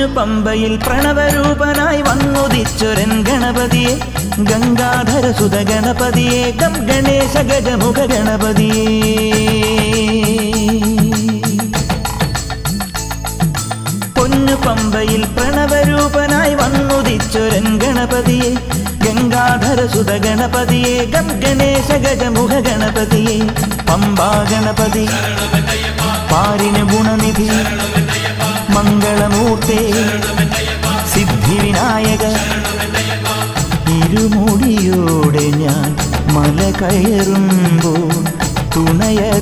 പമ്പയിൽ പ്രണവരൂപനായി വന്നുദിച്ചൊരൻ ഗണപതിയെ ഗംഗാധരസുത ഗണപതിയെ ഗം ഗണേശ ഗജമുഖ ഗണപതിയെ പമ്പയിൽ പ്രണവരൂപനായി വന്നുദിച്ചൊരൻ ഗണപതിയെ ഗംഗാധരസുത ഗണപതിയെ ഗം ഗണേശ ഗജമുഖ ഗണപതിയെ പമ്പാ ഗണപതി പാരിന് ഗുണനിധി മംഗളമൂർത്തേ സിദ്ധിവിനായക ഇരുമുടിയോടെ ഞാൻ മല കയറുമ്പോൾ തുണയ